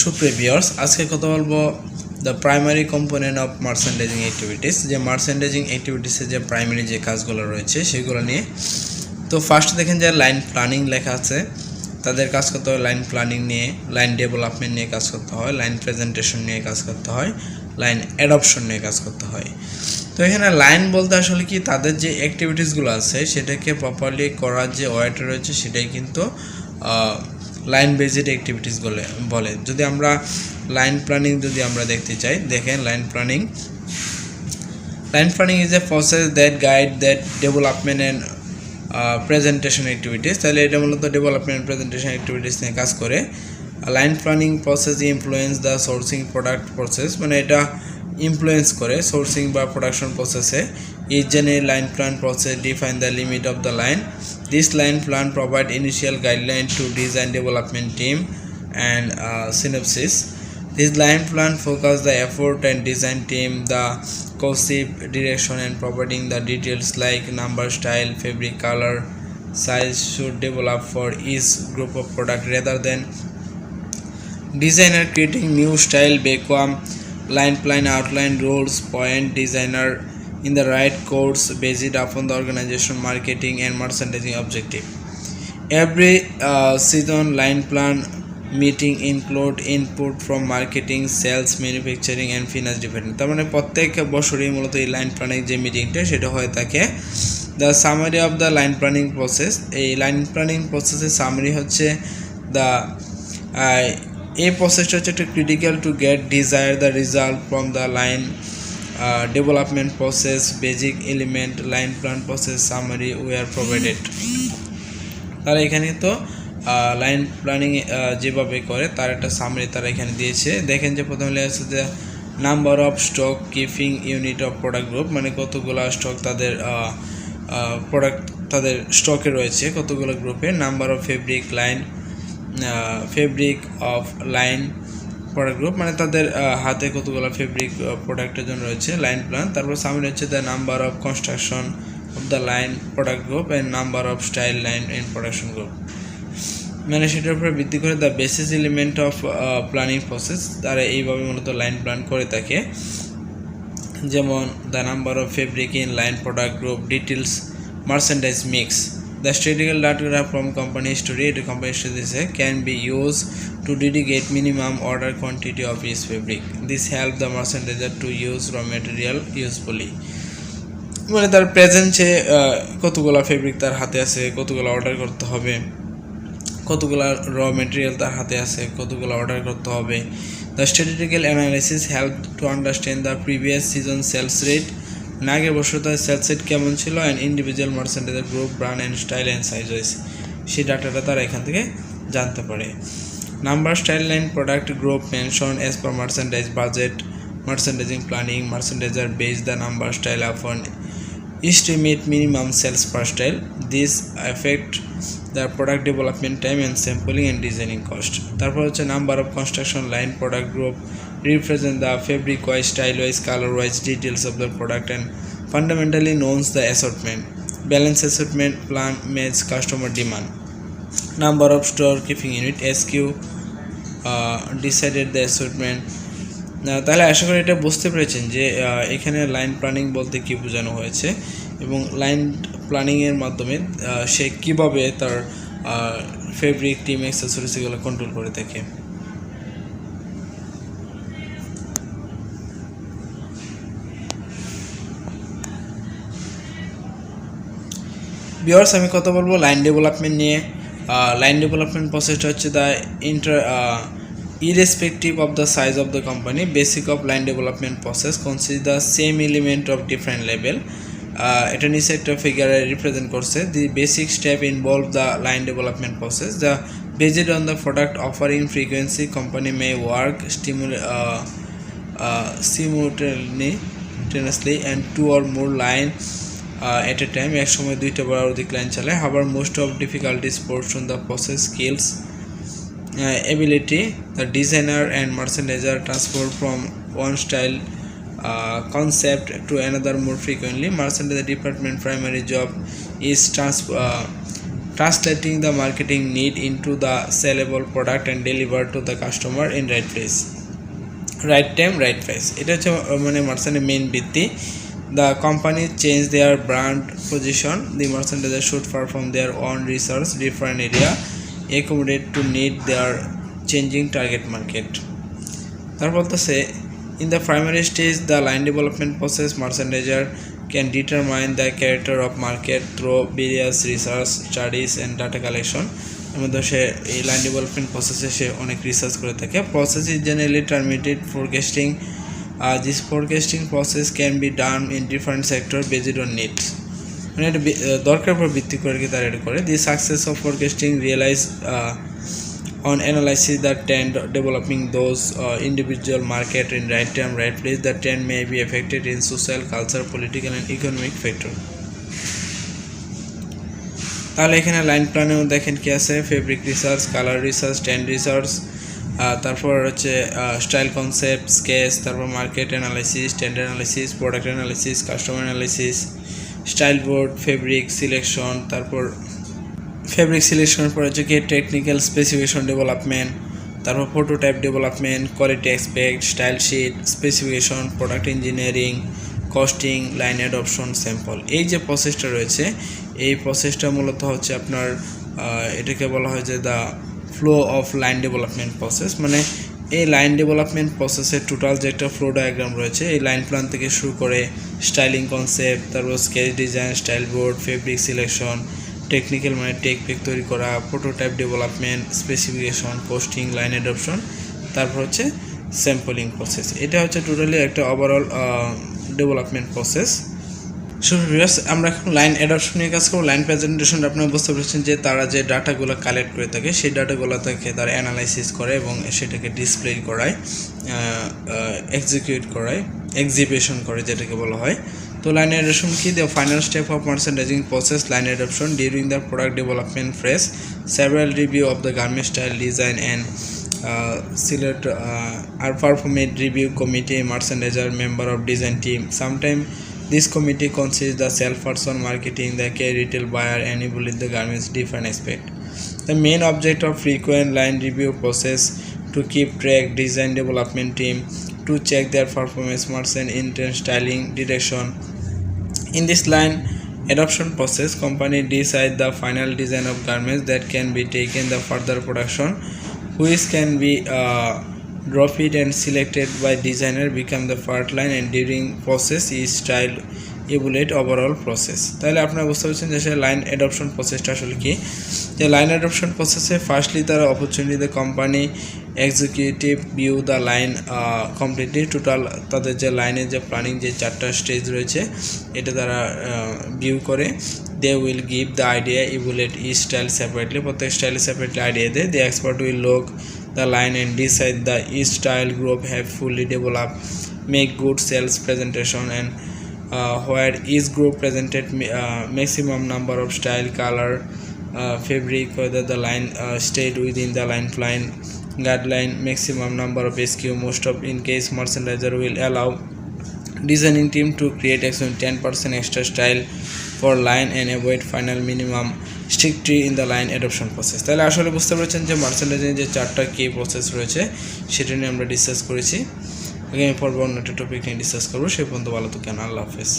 সুপ্রিয় ভিউয়ার্স, আজকে কথা বলবো the primary component of merchandising activities, যে মার্চেন্ডাইজিং অ্যাক্টিভিটিসের যে প্রাইমারি যে কাজগুলো রয়েছে সেগুলো নিয়ে। তো ফার্স্ট দেখেন যে লাইন প্ল্যানিং লেখা আছে, তাদের কাজ করতে হয় লাইন প্ল্যানিং নিয়ে, লাইন ডেভেলপমেন্ট নিয়ে কাজ করতে হয়, লাইন প্রেজেন্টেশন নিয়ে কাজ করতে হয়, লাইন অ্যাডপশন নিয়ে কাজ করতে হয়। তো এখানে লাইন বলতে আসলে কি, তাদের যে অ্যাক্টিভিটিসগুলো আছে সেটাকে প্রপারলি করার যে ওয়েটা রয়েছে সেটাই কিন্তু লাইন বেসড অ্যাক্টিভিটিস বলে। যদি আমরা লাইন প্ল্যানিং যদি আমরা দেখতে চাই, দেখেন line planning is a process that guide that development and presentation activities. তাহলে এটা মূলত ডেভেলপমেন্ট প্রেজেন্টেশন অ্যাক্টিভিটিস নিয়ে কাজ করে। Line planning process influence the sourcing product process, মানে এটা ইনফ্লুয়েন্স করে সোর্সিং বা প্রোডাকশন প্রসেসে। ইচ জেনে line plan process define the limit of the line. This line plan provide initial guideline to design development team and synopsis. This line plan focus the effort and design team, the concept, direction and providing the details like number, style, fabric, color, size should develop for each group of product rather than designer creating new style vacuum. Line plan outline rules, point designer in the right course based upon the organization, marketing and merchandising objective. Every season line plan meeting include input from marketing, sales, manufacturing and finance department. তার মানে প্রত্যেক বছরই মূলত এই line planning যে মিটিংটা সেটা হয়ে থাকে। The summary of the line planning process, এই লাইন প্ল্যানিং প্রসেসের সামারি হচ্ছে দ্য এই প্রসেসটা হচ্ছে একটা critical to get desire the result from the line development process, basic element, line plan process summary were provided. তারা এখানে তো লাইন প্ল্যানিং যেভাবে করে তার একটা সামারি তারা এখানে দিয়েছে। দেখেন যে প্রথমে লেখা আছে যে number of stock keeping unit of product group, মানে কতগুলো স্টক তাদের প্রোডাক্ট তাদের স্টকে রয়েছে কতগুলো গ্রুপে। Number of fabric line, fabric of line product group, মানে তাদের হাতে কতগুলো ফেব্রিক প্রোডাক্টের জন্য রয়েছে লাইন প্ল্যান। তারপর সামনে হচ্ছে the number of construction of the line product group and number of style line and production group, মানে সেটার উপরে ভিত্তি করে the basis element of planning process. তারা এইভাবে মূলত লাইন প্ল্যান করে থাকে। যেমন the number of fabric in line product group, details merchandise mix. The statistical data from company history can be used to dedicate minimum order quantity of each fabric. This helps the merchandiser to use raw material usefully. মানে তার প্রেজেন্টে কতগুলো fabric তার হাতে আছে, কতগুলো order করতে হবে, কতগুলো র মেটেরিয়াল তার হাতে আছে, কতগুলো অর্ডার করতে হবে। The statistical analysis help to understand the previous season sales rate, আগের বছর তার সেলস রেট কেমন ছিল, and individual merchandiser group, brand and style and size wise, সেই ডাটাটা তারা এখান থেকে জানতে পারে। Number, style, line, product group mention as per merchandise budget, merchandising planning, merchandiser base the number style আপন estimate minimum sales per style. This affect the product development time and sampling and designing cost. তারপর হচ্ছে number of construction line product group represent the fabric wise, style wise, color wise details of the product and fundamentally knows the assortment. Balance assortment plan meets customer demand. Number of store keeping unit SQ decided the assortment. তাহলে আশা করি এটা বুঝতে পেরেছেন যে এখানে line planning বলতে কী বোঝানো হয়েছে এবং লাইন প্ল্যানিংয়ের মাধ্যমে সে কীভাবে তার ফেব্রিক টিম অ্যাক্সেসরিজ এগুলো কন্ট্রোল করে থাকে। ভিউয়ার্স, আমি কথা বলবো লাইন ডেভেলপমেন্ট নিয়ে। লাইন ডেভেলপমেন্ট প্রসেসটা হচ্ছে the irrespective of the size of the company, basic of line development process consists the same element of different level. এটা নিচে একটা ফিগারে রিপ্রেজেন্ট করছে। The basic step involve the line development process. The based on the product offering frequency, company may work simultaneously and two or more line at a time. এক সময় দুইটা বা অধিক line চালায়। However, most of difficulties portion on the process skills, ability. The designer and merchandiser transfer from one style concept to another more frequently. Merchandiser department primary job is translating the marketing need into the sellable product and deliver to the customer in right place, right time, right price. এটা হচ্ছে মানে মার্চেন্টের main ভিত্তি। The company change their brand position. The merchandiser should perform their own research, different area, accommodate to need their changing target market. তারপর বলতেছে in the primary stage the line development process, merchandiser can determine the character of market through various research studies and data collection. এর মধ্যে সে এই line development প্রসেসে সে অনেক research করে থাকে। Process is generally terminated forecasting. This forecasting process can be done in different sector based on needs. মানে এটা দরকার উপর ভিত্তি করে কি তারা এটা করে। The success of forecasting relies on analysis the trend developing those individual market in right time, right place. The trend may be affected in social, cultural, political and economic factor. তাহলে এখানে লাইন প্ল্যানেও দেখেন কি আছে, fabric research, colour research, trend research, তারপর হচ্ছে style concept, sketch, তারপর market analysis, trend analysis, product analysis, customer analysis, style board, fabric selection, তারপর fabric সিলেকশনের পর হচ্ছে কি টেকনিক্যাল স্পেসিফিকেশন ডেভেলপমেন্ট, তারপর prototype development, quality expect, style sheet, specification, product engineering, costing, line adoption, sample. এই যে প্রসেসটা রয়েছে এই প্রসেসটা মূলত হচ্ছে আপনার এটাকে বলা হয় যে the flow of line development process. মানে এই লাইন ডেভেলপমেন্ট প্রসেসের টোটাল যে একটা ফ্লো ডায়াগ্রাম রয়েছে এই লাইন প্ল্যান থেকে শুরু করে স্টাইলিং কনসেপ্ট, তারপর sketch design, style board, fabric selection, technical মানে টেক পেক তৈরি করা, prototype development, specification, costing, line adoption, তারপর হচ্ছে স্যাম্পলিং প্রসেস। এটা হচ্ছে টোটালি একটা overall development process. So viewers আমরা এখন লাইন অ্যাডপশন নিয়ে কাজ করব। লাইন প্রেজেন্টেশন আপনারা বুঝতে পারছেন যে তারা যে ডাটাগুলো কালেক্ট করে থাকে সেই ডাটাগুলো থেকে তারা অ্যানালাইসিস করে এবং সেটাকে ডিসপ্লে করায়, এক্সিকিউট করায়, এক্সিবিশন করে যেটাকে বলা হয়। তো লাইন অ্যাডপশন কি? The final step of merchandising process line adoption during the product development phase several review of the garment style design and select are performed review committee, merchandiser, member of design team. Sometimes this committee consists the sales person, marketing, the key retail buyer, and evaluate the garments different aspect. The main object of frequent line review process to keep track design development team to check their performance, merchant intent, styling, direction. In this line adoption process, company decide the final design of garments that can be taken the further production, which can be dropped and selected by designer become the part line, and during process is style evaluate overall process. তাহলে আপনারা বুঝতে পারছেন যে line adoption প্রসেসটা আসলে কি। যে line adoption প্রসেসে ফার্স্টলি তারা opportunity the company executive view the line completely, total তাদের যে লাইনের যে প্ল্যানিং যে চারটা স্টেজ রয়েছে এটা তারা ভিউ করে। They will give the idea, evaluate each style separately. প্রত্যেক স্টাইলে সেপারেটলি আইডিয়া দেয়। The expert will look the line and decide the each style group have fully developed, make good sales presentation, and where each group presented maximum number of style, color, fabric, whether the line stayed within the line plan guideline, maximum number of SKU. Most of in case merchandiser will allow designing team to create 10% extra style for line and avoid final minimum strictly in the line adoption process. তাহলে আসলে বুঝতে পারছেন যে merchandising যে চারটা কি process রয়েছে সেটা নিয়ে আমরা ডিসকাস করেছি। আগামী পর্বে অন্য একটা টপিক নিয়ে ডিসকাস করবো। সে পর্যন্ত ভালো থাকেন। আল্লাহ হাফেজ।